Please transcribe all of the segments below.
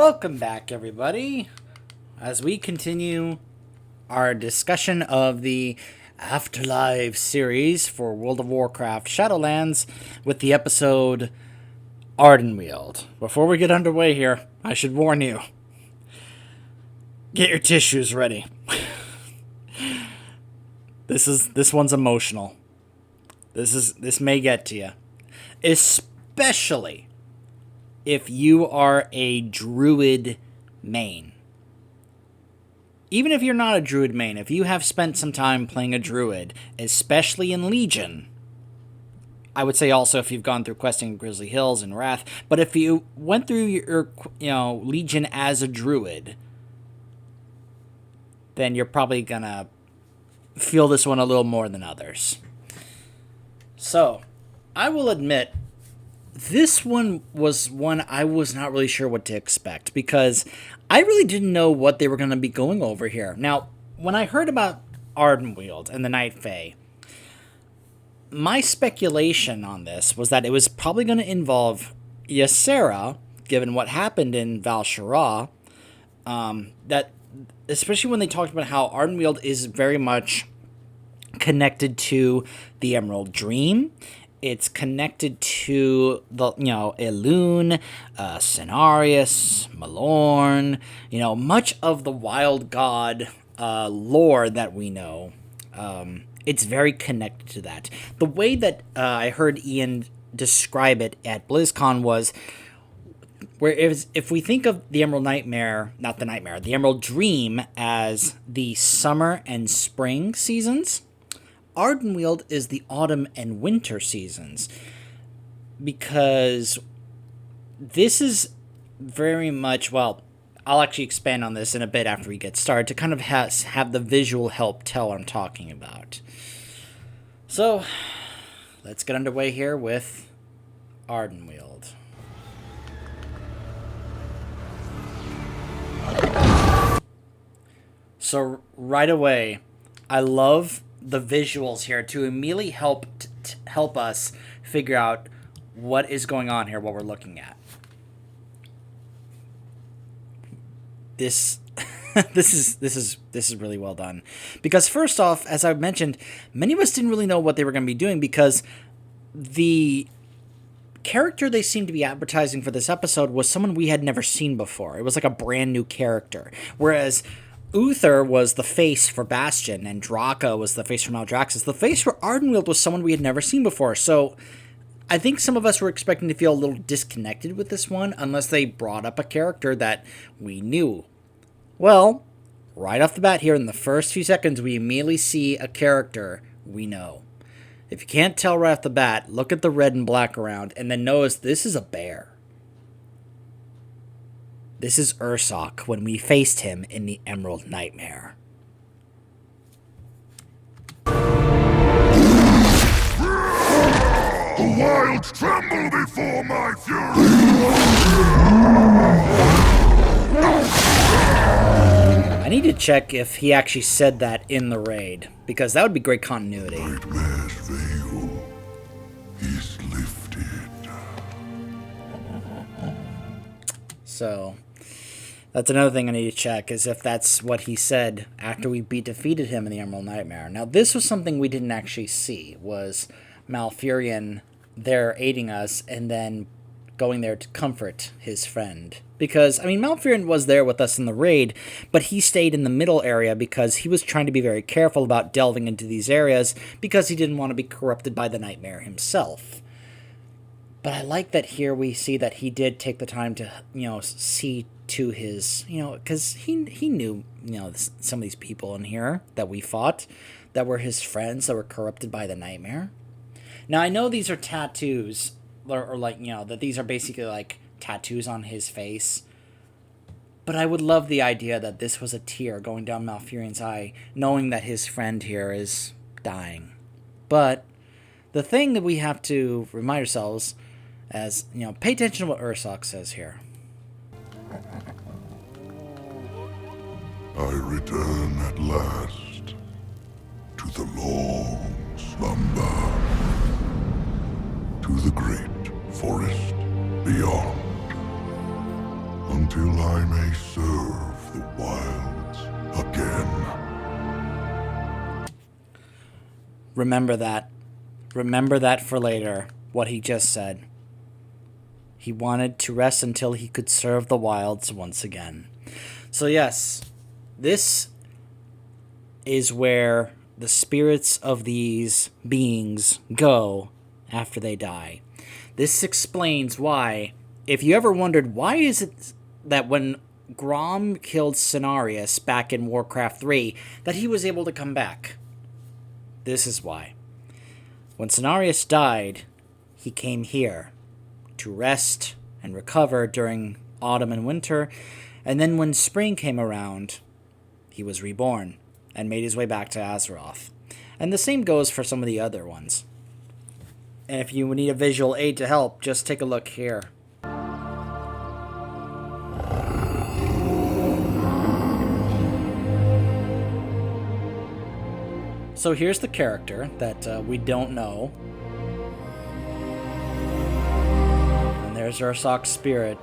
Welcome back, everybody, as we continue our discussion of the Afterlives series for World of Warcraft Shadowlands with the episode Ardenweald. Before we get underway here, I should warn you, get your tissues ready. This one's emotional. This may get to you, especially if you are a druid main. Even if you're not a druid main, if you have spent some time playing a druid, especially in Legion, I would say also if you've gone through questing Grizzly Hills and Wrath, but if you went through your Legion as a druid, then you're probably gonna feel this one a little more than others. So, I will admit, this one was one I was not really sure what to expect, because I really didn't know what they were going to be going over here. Now, when I heard about Ardenweald and the Night Fae, my speculation on this was that it was probably going to involve Ysera, given what happened in Val-Shara, that especially when they talked about how Ardenweald is very much connected to the Emerald Dream. It's connected to the, Elune, Cenarius, Malorn, much of the wild god lore that we know. It's very connected to that. The way that I heard Ian describe it at BlizzCon was, where if we think of the Emerald Nightmare, not the Nightmare, the Emerald Dream as the summer and spring seasons, Ardenweald is the autumn and winter seasons, because this is very much, well, I'll actually expand on this in a bit after we get started to kind of have the visual help tell what I'm talking about. So, let's get underway here with Ardenweald. So, right away, I love the visuals here to immediately help us figure out what is going on here, what we're looking at. This is really well done, because first off, as I've mentioned, many of us didn't really know what they were going to be doing, because the character they seemed to be advertising for this episode was someone we had never seen before. It was like a brand new character, whereas Uther was the face for Bastion, and Draka was the face for Maldraxxus. The face for Ardenweald was someone we had never seen before, so I think some of us were expecting to feel a little disconnected with this one, unless they brought up a character that we knew. Well, right off the bat here, in the first few seconds, we immediately see a character we know. If you can't tell right off the bat, look at the red and black around, and then notice this is a bear. This is Ursoc when we faced him in the Emerald Nightmare. The wild tremble before my fury! I need to check if he actually said that in the raid, because that would be great continuity. Nightmare's veil is lifted. So, that's another thing I need to check, is if that's what he said after we defeated him in the Emerald Nightmare. Now, this was something we didn't actually see, was Malfurion there aiding us, and then going there to comfort his friend. Because, Malfurion was there with us in the raid, but he stayed in the middle area because he was trying to be very careful about delving into these areas, because he didn't want to be corrupted by the Nightmare himself. But I like that here we see that he did take the time to, see to his, because he knew, some of these people in here that we fought, that were his friends, that were corrupted by the Nightmare. Now, I know these are tattoos, or that these are basically like tattoos on his face, but I would love the idea that this was a tear going down Malfurion's eye, knowing that his friend here is dying. But the thing that we have to remind ourselves, as, pay attention to what Ursoc says here. I return at last to the long slumber, to the great forest beyond. until I may serve the wilds again. Remember that. Remember that for later, what he just said. He wanted to rest until he could serve the wilds once again. So yes, this is where the spirits of these beings go after they die. This explains why, if you ever wondered why is it that when Grom killed Cenarius back in Warcraft 3, that he was able to come back. This is why. When Cenarius died, he came here to rest and recover during autumn and winter, and then when spring came around, he was reborn and made his way back to Azeroth. And the same goes for some of the other ones. And if you need a visual aid to help, just take a look here. So here's the character that we don't know. And there's Ursoc's spirit.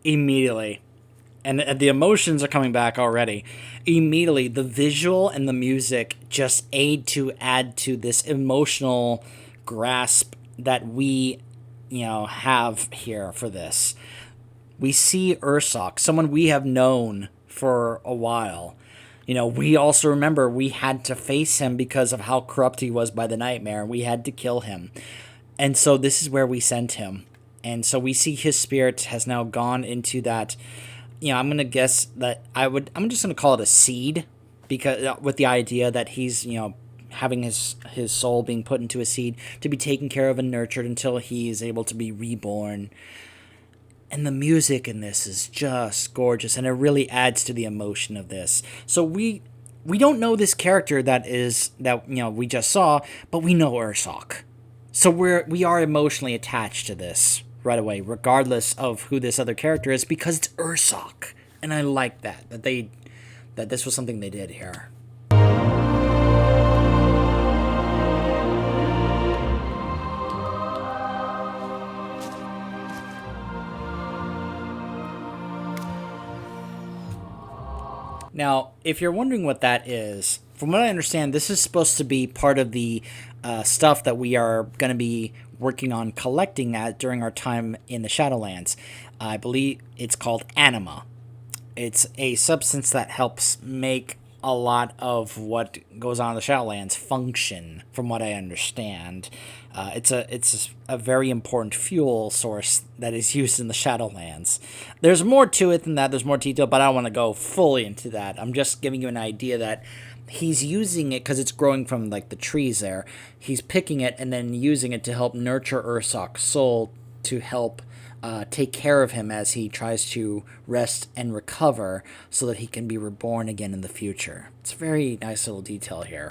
Immediately. And the emotions are coming back already. Immediately, the visual and the music just add to this emotional grasp that we, have here for this. We see Ursoc, someone we have known for a while. We also remember we had to face him because of how corrupt he was by the Nightmare. We had to kill him. And so this is where we sent him. And so we see his spirit has now gone into that, I'm going to guess that I'm just going to call it a seed, because with the idea that he's, having his soul being put into a seed to be taken care of and nurtured until he is able to be reborn. And the music in this is just gorgeous, and it really adds to the emotion of this. So we don't know this character that we just saw, but we know Ursoc. So we are emotionally attached to this right away, regardless of who this other character is, because it's Ursoc. And I like that this was something they did here. Now, if you're wondering what that is, from what I understand, this is supposed to be part of the stuff that we are going to be working on collecting during our time in the Shadowlands. I believe it's called anima. It's a substance that helps make a lot of what goes on in the Shadowlands function, from what I understand. It's a very important fuel source that is used in the Shadowlands. There's more to it than that. There's more detail, but I don't want to go fully into that. I'm just giving you an idea that he's using it because it's growing from the trees there. He's picking it and then using it to help nurture Ursoc's soul, to help take care of him as he tries to rest and recover so that he can be reborn again in the future. It's a very nice little detail here.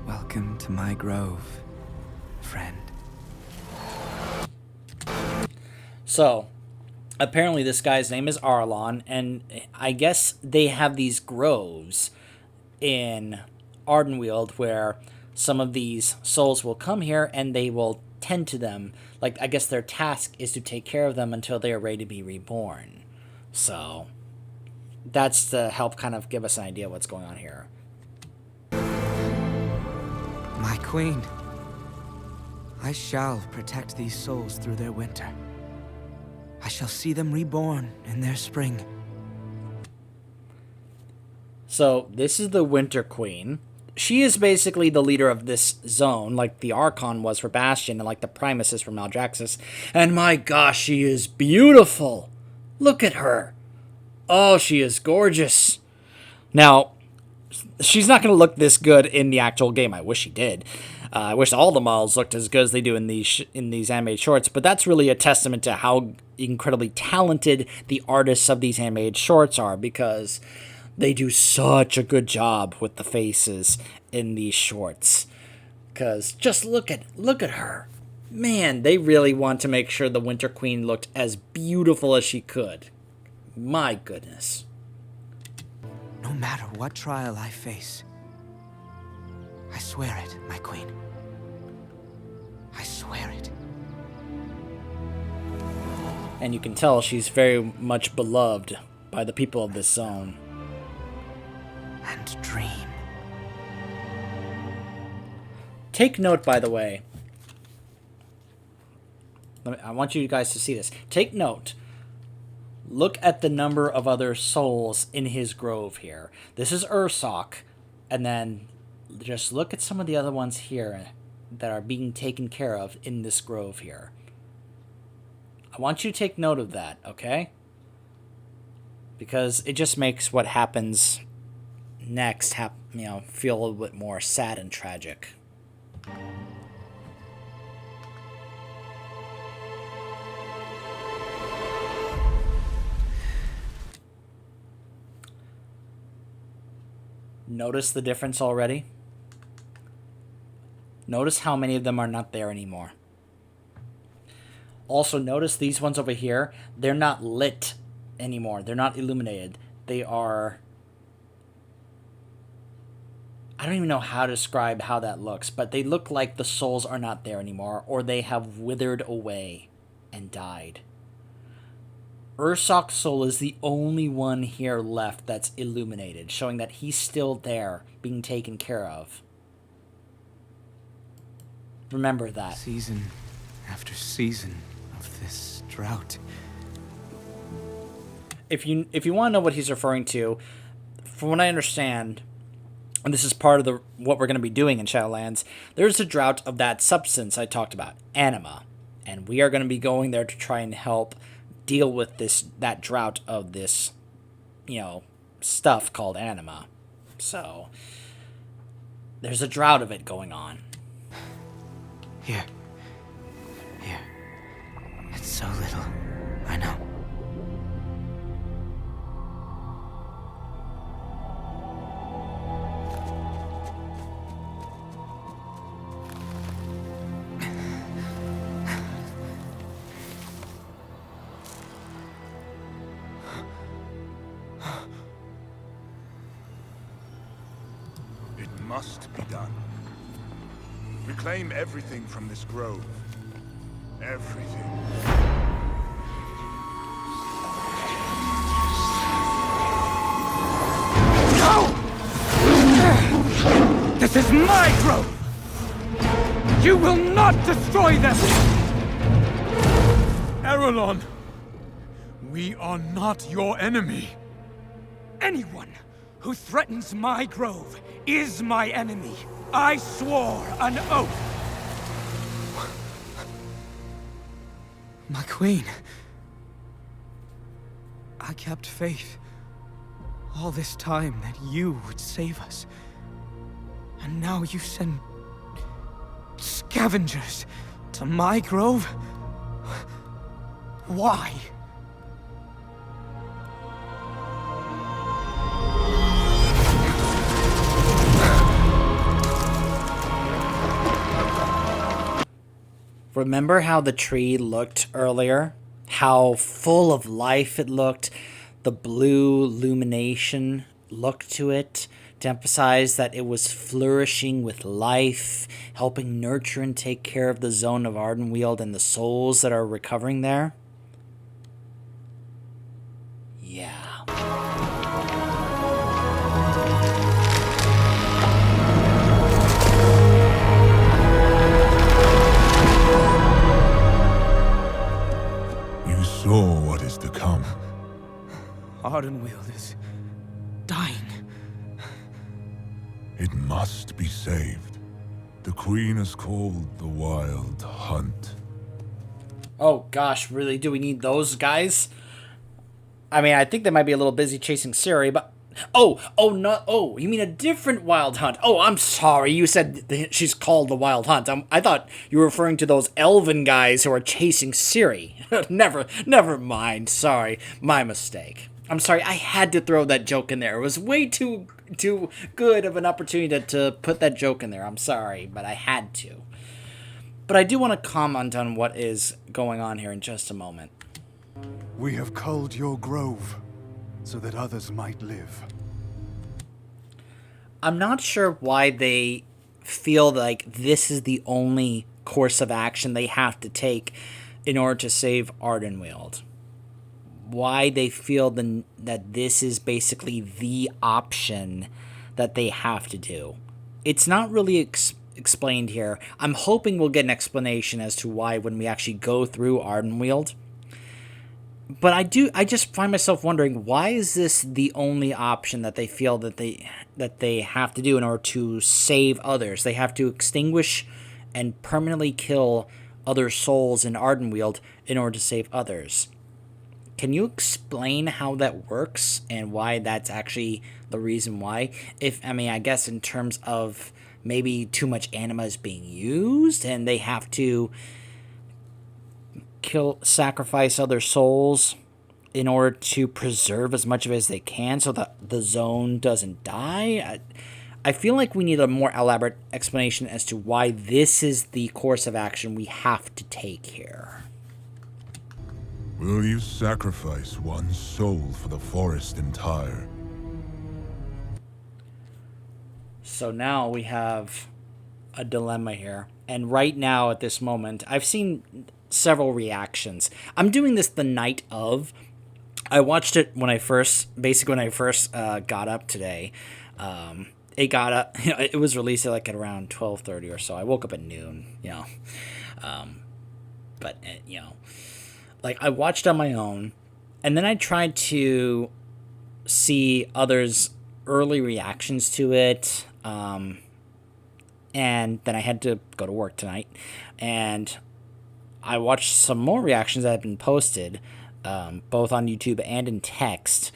Welcome to my grove, friend. So, apparently this guy's name is Arlon, and I guess they have these groves in Ardenweald where some of these souls will come here and they will tend to them. I guess their task is to take care of them until they are ready to be reborn. So, that's to help kind of give us an idea of what's going on here. My queen, I shall protect these souls through their winter. I shall see them reborn in their spring. So, this is the Winter Queen. She is basically the leader of this zone, like the Archon was for Bastion, and like the Primus is for Maldraxxus. And my gosh, she is beautiful! Look at her! Oh, she is gorgeous! Now, she's not going to look this good in the actual game. I wish she did. I wish all the models looked as good as they do in these animated shorts, but that's really a testament to how incredibly talented the artists of these animated shorts are, because they do such a good job with the faces in these shorts. Because just look at her. Man, they really want to make sure the Winter Queen looked as beautiful as she could. My goodness. No matter what trial I face, I swear it, my queen. I swear it. And you can tell she's very much beloved by the people of this zone. And dream. Take note, by the way. I want you guys to see this. Take note. Look at the number of other souls in his grove here. This is Ursok. And then just look at some of the other ones here that are being taken care of in this grove here. I want you to take note of that, okay? Because it just makes what happens next feel a little bit more sad and tragic. Notice the difference already? Notice how many of them are not there anymore. Also, notice these ones over here, they're not lit anymore. They're not illuminated. They are... I don't even know how to describe how that looks, but they look like the souls are not there anymore, or they have withered away and died. Ursok's soul is the only one here left that's illuminated, showing that he's still there, being taken care of. Remember that. Season after season of this drought. If you want to know what he's referring to, from what I understand, and this is part of what we're going to be doing in Shadowlands, there's a drought of that substance I talked about, anima, and we are going to be going there to try and help deal with that drought of this, stuff called anima. So there's a drought of it going on. Here. It's so little, I know. Must be done. Reclaim everything from this grove. Everything. No! This is my grove! You will not destroy them! Arelon, we are not your enemy. Anyone who threatens my grove is my enemy. I swore an oath. My queen. I kept faith all this time that you would save us. And now you send scavengers to my grove? Why? Remember how the tree looked earlier? How full of life it looked? The blue illumination look to it to emphasize that it was flourishing with life, helping nurture and take care of the zone of Ardenweald and the souls that are recovering there? Yeah. You saw what is to come. Ardenweald is dying. It must be saved. The Queen is called the Wild Hunt. Oh gosh, really? Do we need those guys? I mean, I think they might be a little busy chasing Ciri, but... Oh, you mean a different Wild Hunt. Oh, I'm sorry, you said she's called the Wild Hunt. I thought you were referring to those elven guys who are chasing Ciri. Never mind, sorry, my mistake. I'm sorry, I had to throw that joke in there. It was way too good of an opportunity to put that joke in there. I'm sorry, but I had to. But I do want to comment on what is going on here in just a moment. We have culled your grove so that others might live. I'm not sure why they feel like this is the only course of action they have to take in order to save Ardenweald. Why they feel that this is basically the option that they have to do. It's not really explained here. I'm hoping we'll get an explanation as to why when we actually go through Ardenweald. But I just find myself wondering, why is this the only option that they feel that they have to do in order to save others? They have to extinguish and permanently kill other souls in Ardenweald in order to save others. Can you explain how that works and why that's actually the reason why? I guess in terms of maybe too much anima is being used and they have to sacrifice other souls in order to preserve as much of it as they can so that the zone doesn't die. I feel like we need a more elaborate explanation as to why this is the course of action we have to take here. Will you sacrifice one soul for the forest entire? So now we have a dilemma here. And right now at this moment, I've seen several reactions. I'm doing this the night of. I watched it when I first got up today. It got up. It was released at around 12:30 or so. I woke up at noon. I watched on my own, and then I tried to see others' early reactions to it. And then I had to go to work tonight, and I watched some more reactions that have been posted, both on YouTube and in text,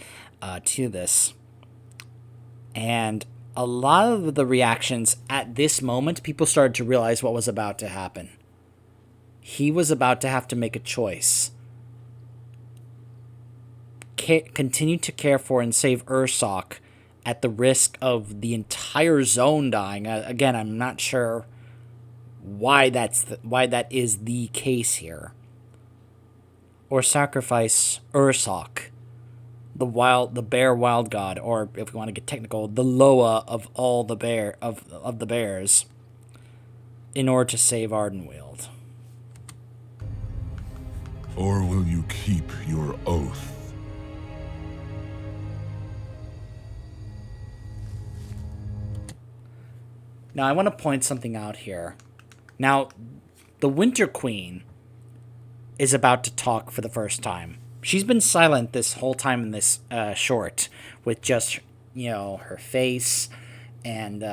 to this. And a lot of the reactions at this moment, people started to realize what was about to happen. He was about to have to make a choice. Continue to care for and save Ursoc at the risk of the entire zone dying. Again, I'm not sure why that is the case here. Or sacrifice Ursoc, the bear wild god, or if we want to get technical, the Loa of all the the bears, in order to save Ardenweald. Or will you keep your oath? Now, I want to point something out here. Now, the Winter Queen is about to talk for the first time. She's been silent this whole time in this short, with just, her face and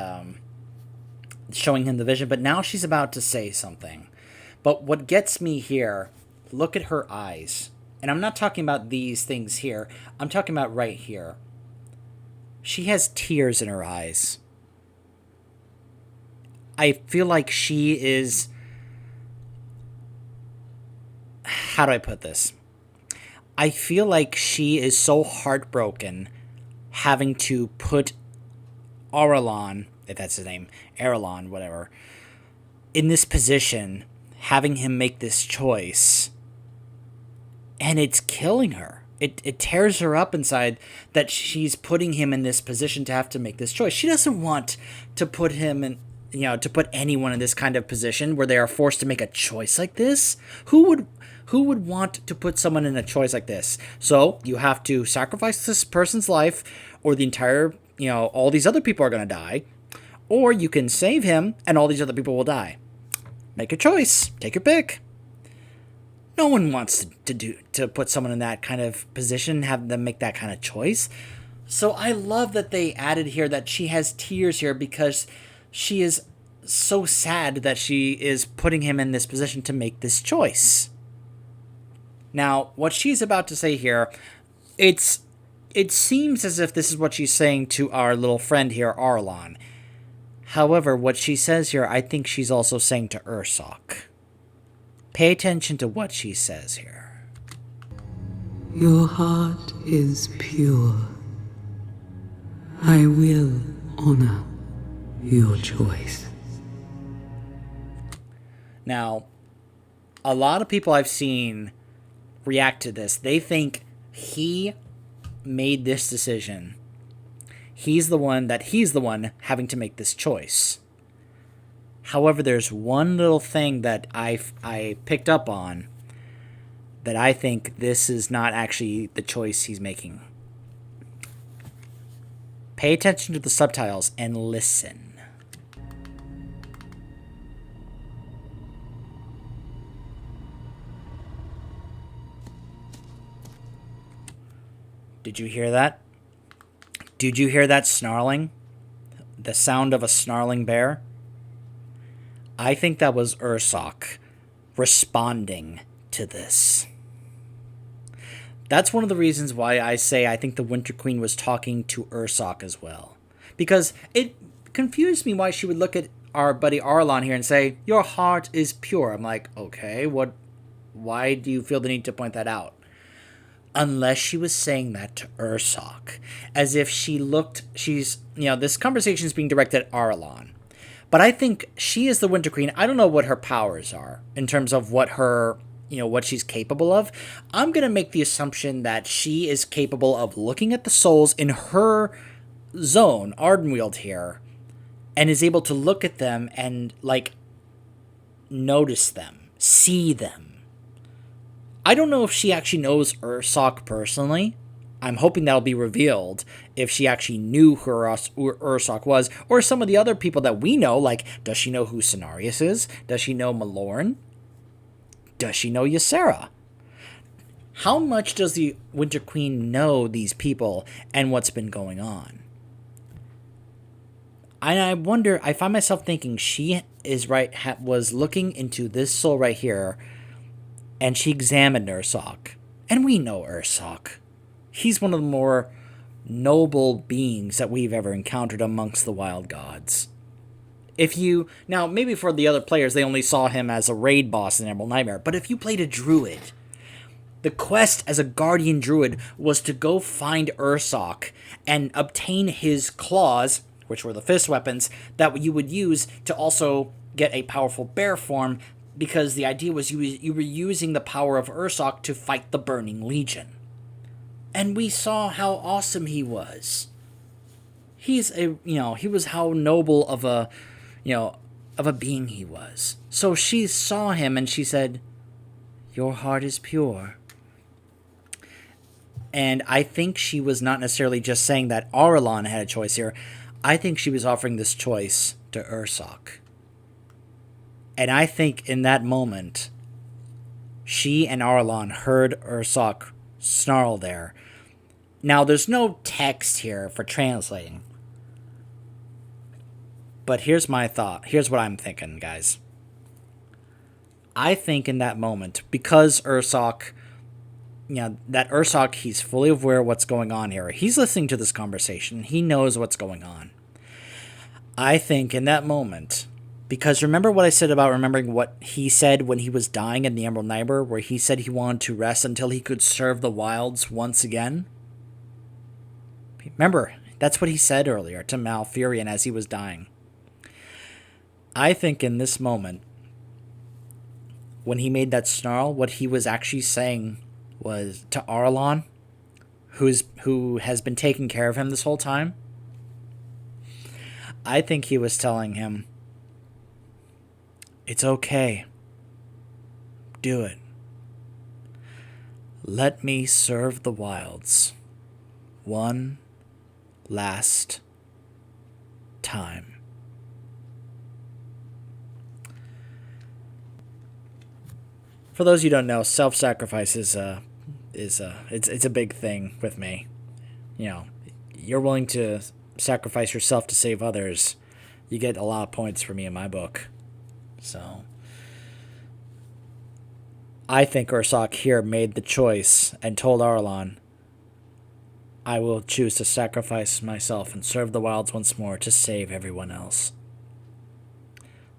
showing him the vision. But now she's about to say something. But what gets me here, look at her eyes. And I'm not talking about these things here. I'm talking about right here. She has tears in her eyes. I feel like she is... How do I put this? I feel like she is so heartbroken having to put Arelon, if that's his name, Arelon, whatever, in this position, having him make this choice, and it's killing her. It tears her up inside that she's putting him in this position to have to make this choice. She doesn't want to put him in, to put anyone in this kind of position where they are forced to make a choice like this. Who would want to put someone in a choice like this? So you have to sacrifice this person's life, or the entire, all these other people are going to die, or you can save him and all these other people will die. Make a choice. Take your pick. No one wants to put someone in that kind of position, have them make that kind of choice. So I love that they added here that she has tears here because she is so sad that she is putting him in this position to make this choice. Now, what she's about to say here, it seems as if this is what she's saying to our little friend here, Arelon. However, what she says here, I think she's also saying to Ursoc. Pay attention to what she says here. Your heart is pure. I will honor your choice. Now, a lot of people I've seen react to this. They think he made this decision. He's the one having to make this choice. However, there's one little thing that I picked up on that I think this is not actually the choice he's making. Pay attention to the subtitles and listen. Did you hear that? Did you hear that snarling? The sound of a snarling bear? I think that was Ursoc responding to this. That's one of the reasons why I say I think the Winter Queen was talking to Ursoc as well. Because it confused me why she would look at our buddy Arlon here and say, "Your heart is pure." I'm like, okay, why do you feel the need to point that out? Unless she was saying that to Ursoc. As if this conversation is being directed at Arlon. But I think she is the Winter Queen. I don't know what her powers are in terms of what she's capable of. I'm going to make the assumption that she is capable of looking at the souls in her zone, Ardenweald here, and is able to look at them and, notice them, see them. I don't know if she actually knows Ursoc personally. I'm hoping that'll be revealed if she actually knew who Ursoc was, or some of the other people that we know, does she know who Cenarius is? Does she know Malorn? Does she know Ysera? How much does the Winter Queen know these people and what's been going on? And I wonder, I find myself thinking she was looking into this soul right here, and she examined Ursoc. And we know Ursoc. He's one of the more noble beings that we've ever encountered amongst the wild gods. Now, maybe for the other players, they only saw him as a raid boss in Emerald Nightmare, but if you played a druid, the quest as a guardian druid was to go find Ursoc and obtain his claws, which were the fist weapons, that you would use to also get a powerful bear form, because the idea was you were using the power of Ursoc to fight the Burning Legion. And we saw how awesome he was. He was how noble of a being he was. So she saw him and she said, "Your heart is pure." And I think she was not necessarily just saying that Arlon had a choice here. I think she was offering this choice to Ursoc. And I think in that moment, she and Arlon heard Ursoc snarl there. Now, there's no text here for translating. But here's my thought. Here's what I'm thinking, guys. I think in that moment, because Ursoc, he's fully aware of what's going on here. He's listening to this conversation. He knows what's going on. I think in that moment, because remember what I said about remembering what he said when he was dying in the Emerald Nightmare, where he said he wanted to rest until he could serve the wilds once again? Remember, that's what he said earlier to Malfurion as he was dying. I think in this moment, when he made that snarl, what he was actually saying was to Arlon, who has been taking care of him this whole time. I think he was telling him, "It's okay. Do it. Let me serve the wilds one last time." For those you don't know, self-sacrifice it's a big thing with me. You're willing to sacrifice yourself to save others, you get a lot of points for me in my book. So I think Ursoc here made the choice and told Arlon, "I will choose to sacrifice myself and serve the wilds once more to save everyone else."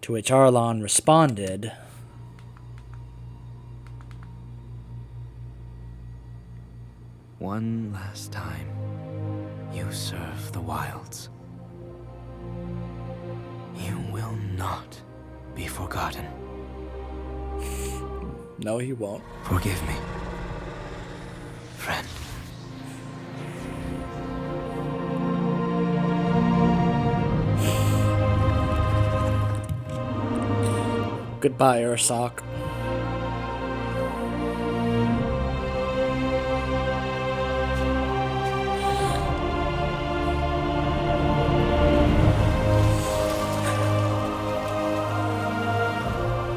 To which Arlon responded, "One last time, you serve the wilds. You will not be forgotten." No, he won't. Forgive me, friend. Goodbye, Ursoc.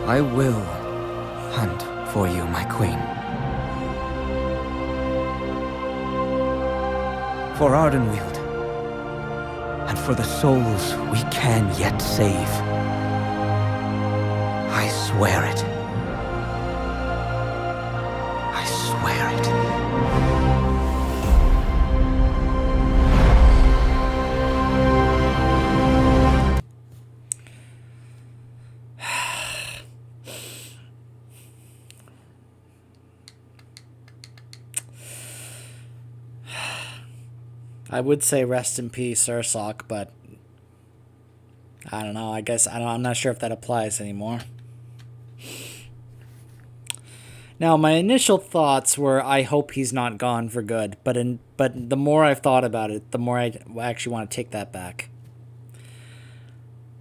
I will hunt for you, my queen. For Ardenweald. And for the souls we can yet save. I swear it. I swear it. I would say rest in peace, Ursoc, but I don't know. I guess I'm not sure if that applies anymore. Now, my initial thoughts were, I hope he's not gone for good. But the more I've thought about it, the more I actually want to take that back.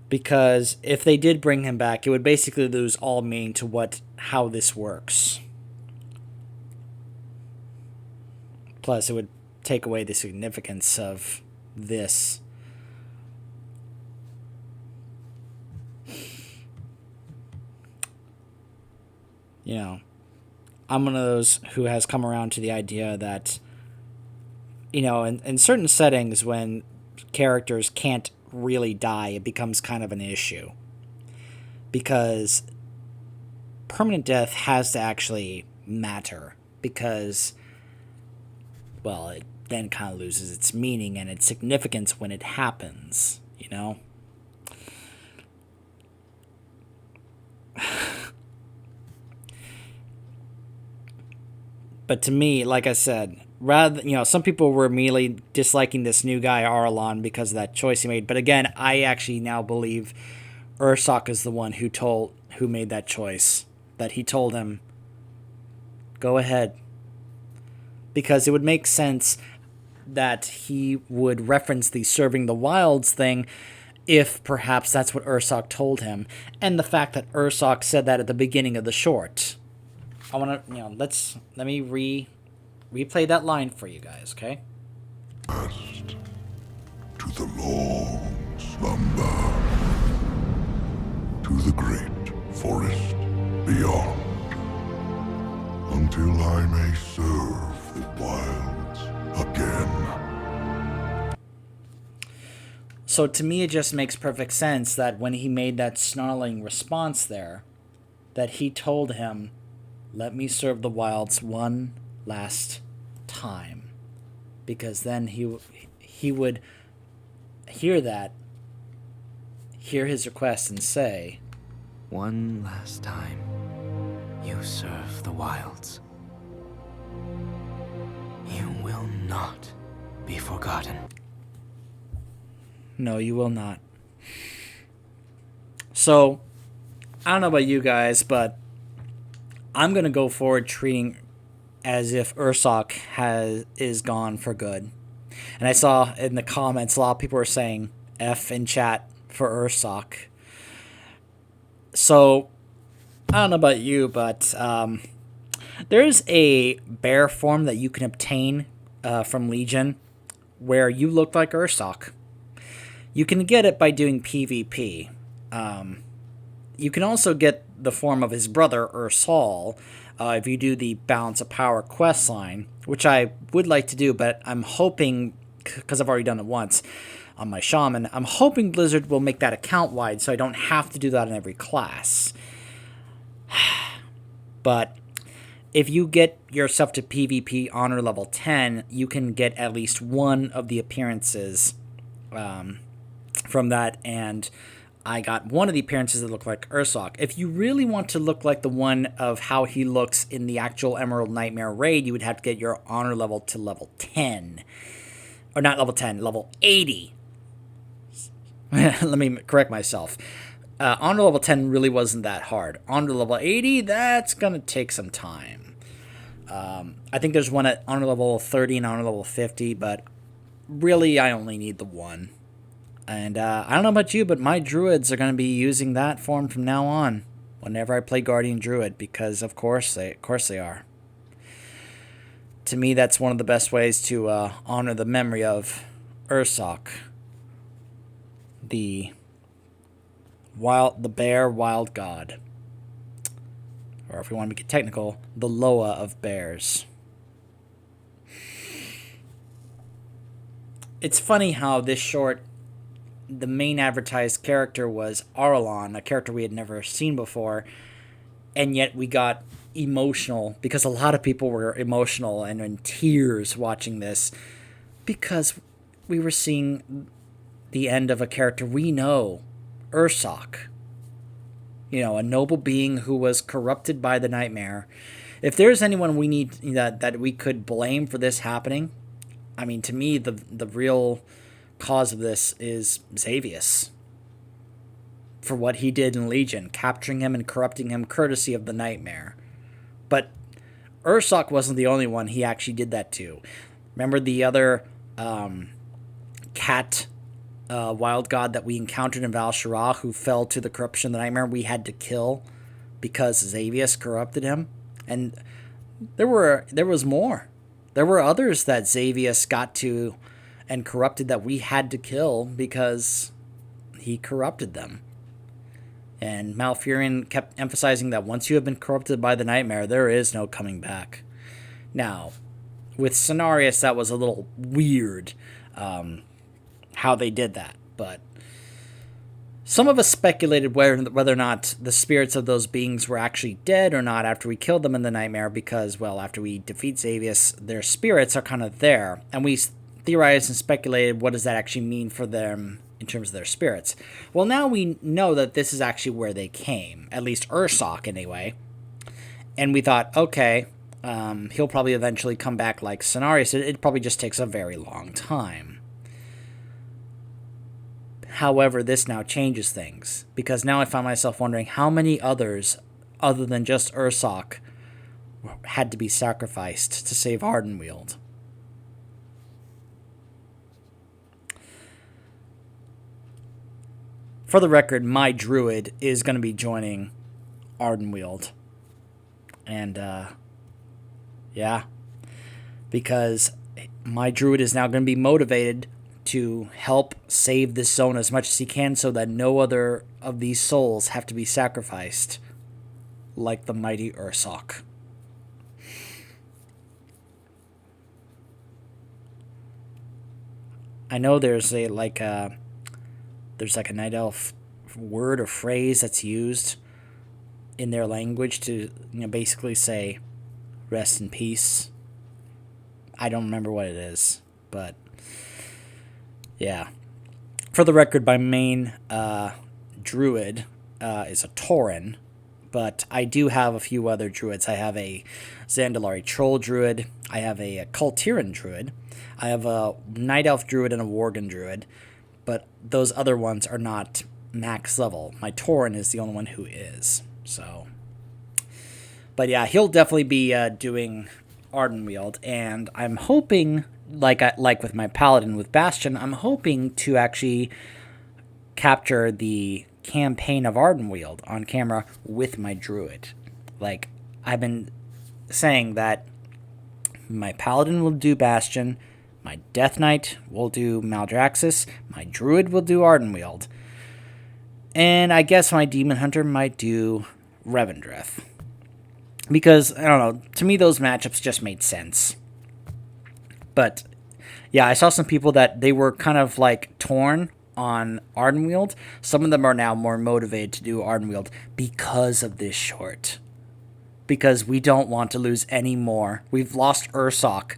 Because if they did bring him back, it would basically lose all meaning to how this works. Plus, it would take away the significance of this. You know, I'm one of those who has come around to the idea that, you know, in certain settings when characters can't really die, it becomes kind of an issue. Because permanent death has to actually matter. Because, well, it then kind of loses its meaning and its significance when it happens, you know? But to me, like I said, some people were immediately disliking this new guy, Arlon, because of that choice he made. But again, I actually now believe Ursoc is the one who made that choice. That he told him, go ahead. Because it would make sense that he would reference the serving the wilds thing if perhaps that's what Ursoc told him. And the fact that Ursoc said that at the beginning of the short. I want to, let me replay that line for you guys, okay? Rest to the long slumber, to the great forest beyond, until I may serve the wilds again. So to me, it just makes perfect sense that when he made that snarling response there, that he told him, let me serve the wilds one last time. Because then he would hear his request and say, one last time, you serve the wilds. You will not be forgotten. No, you will not. So, I don't know about you guys, but I'm going to go forward treating as if Ursoc is gone for good. And I saw in the comments a lot of people were saying F in chat for Ursoc. So, I don't know about you, but there's a bear form that you can obtain from Legion where you look like Ursoc. You can get it by doing PvP. You can also get the form of his brother, Ursal, if you do the Balance of Power quest line, which I would like to do, but I'm hoping, because I've already done it once on my Shaman, I'm hoping Blizzard will make that account-wide so I don't have to do that in every class. But if you get yourself to PvP Honor level 10, you can get at least one of the appearances from that, and I got one of the appearances that look like Ursoc. If you really want to look like the one of how he looks in the actual Emerald Nightmare raid, you would have to get your honor level to level 10. Or not level 10, level 80. Let me correct myself. On to level 10 really wasn't that hard. On to level 80, that's going to take some time. I think there's one on to level 30 and on to level 50, but really I only need the one. And I don't know about you, but my druids are going to be using that form from now on whenever I play Guardian Druid, because of course they are. To me, that's one of the best ways to honor the memory of Ursoc, the bear wild god. Or if we want to get technical, the Loa of bears. It's funny how this short, the main advertised character was Arlon, a character we had never seen before, and yet we got emotional, because a lot of people were emotional and in tears watching this, because we were seeing the end of a character we know, Ursoc. You know, a noble being who was corrupted by the nightmare. If there's anyone we need that we could blame for this happening, I mean, to me, the real cause of this is Xavius. For what he did in Legion, capturing him and corrupting him courtesy of the nightmare. But Ursoc wasn't the only one he actually did that to. Remember the other cat wild god that we encountered in Val Shirah, who fell to the corruption of the nightmare we had to kill because Xavius corrupted him? And there was more. There were others that Xavius got to and corrupted that we had to kill because he corrupted them. And Malfurion kept emphasizing that once you have been corrupted by the nightmare, there is no coming back. Now, with Cenarius, that was a little weird how they did that. But some of us speculated whether or not the spirits of those beings were actually dead or not after we killed them in the nightmare, because, well, after we defeat Xavius, their spirits are kind of there. And we theorized and speculated, what does that actually mean for them in terms of their spirits? Well, now we know that this is actually where they came, at least Ursoc anyway. And we thought, okay, he'll probably eventually come back like Cenarius. It probably just takes a very long time. However, this now changes things, because now I find myself wondering how many others, other than just Ursoc, had to be sacrificed to save Ardenweald. For the record, my druid is going to be joining Ardenweald. And, yeah. Because my druid is now going to be motivated to help save this zone as much as he can so that no other of these souls have to be sacrificed like the mighty Ursoc. I know there's a night elf word or phrase that's used in their language to, basically say rest in peace. I don't remember what it is, but yeah. For the record, my main druid is a Tauren, but I do have a few other druids. I have a Zandalari troll druid. I have a Kultiran druid. I have a night elf druid and a Worgen druid, but those other ones are not max level. My Tauren is the only one who is. So, but yeah, he'll definitely be doing Ardenweald, and I'm hoping, like with my Paladin with Bastion, I'm hoping to actually capture the campaign of Ardenweald on camera with my druid. Like, I've been saying that my Paladin will do Bastion, my Death Knight will do Maldraxxus, my druid will do Ardenweald, and I guess my Demon Hunter might do Revendreth. Because, I don't know, to me those matchups just made sense. But, yeah, I saw some people that they were kind of, torn on Ardenweald. Some of them are now more motivated to do Ardenweald because of this short. Because we don't want to lose any more. We've lost Ursoc.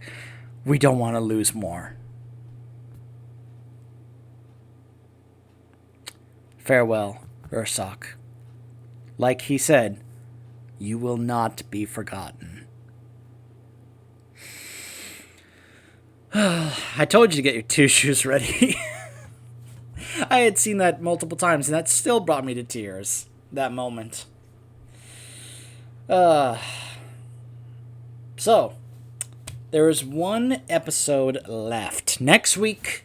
We don't want to lose more. Farewell, Ursoc. Like he said, you will not be forgotten. I told you to get your two shoes ready. I had seen that multiple times, and that still brought me to tears. That moment. So, there is one episode left. Next week,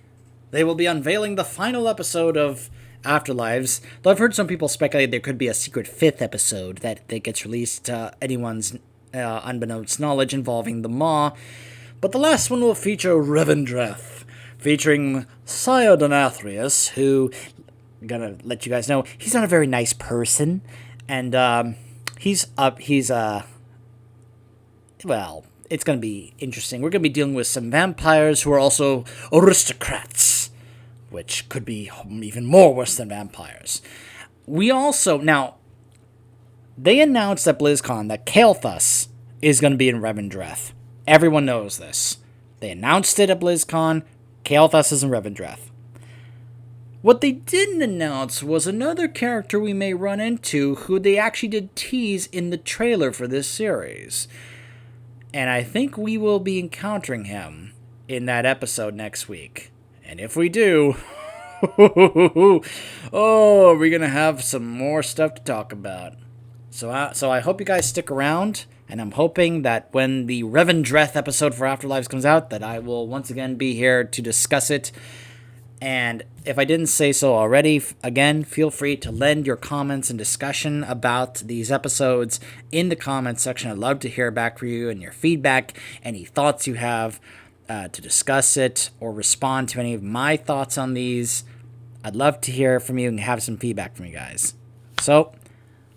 they will be unveiling the final episode of Afterlives. Though I've heard some people speculate there could be a secret 5th episode that gets released to anyone's unbeknownst knowledge involving the Maw. But the last one will feature Revendreth, featuring Sire Donathrius, who, I'm gonna let you guys know, he's not a very nice person. And well, it's going to be interesting. We're going to be dealing with some vampires who are also aristocrats, which could be even more worse than vampires. We also, now, they announced at BlizzCon that Kael'thas is going to be in Revendreth. Everyone knows this. They announced it at BlizzCon. Kael'thas is in Revendreth. What they didn't announce was another character we may run into who they actually did tease in the trailer for this series. And I think we will be encountering him in that episode next week. And if we do, oh, we're going to have some more stuff to talk about. So I hope you guys stick around, and I'm hoping that when the Revendreth episode for Afterlives comes out, that I will once again be here to discuss it. And if I didn't say so already, again, feel free to lend your comments and discussion about these episodes in the comments section. I'd love to hear back from you and your feedback, any thoughts you have to discuss it or respond to any of my thoughts on these. I'd love to hear from you and have some feedback from you guys. So,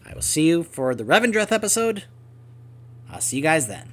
I will see you for the Revendreth episode. I'll see you guys then.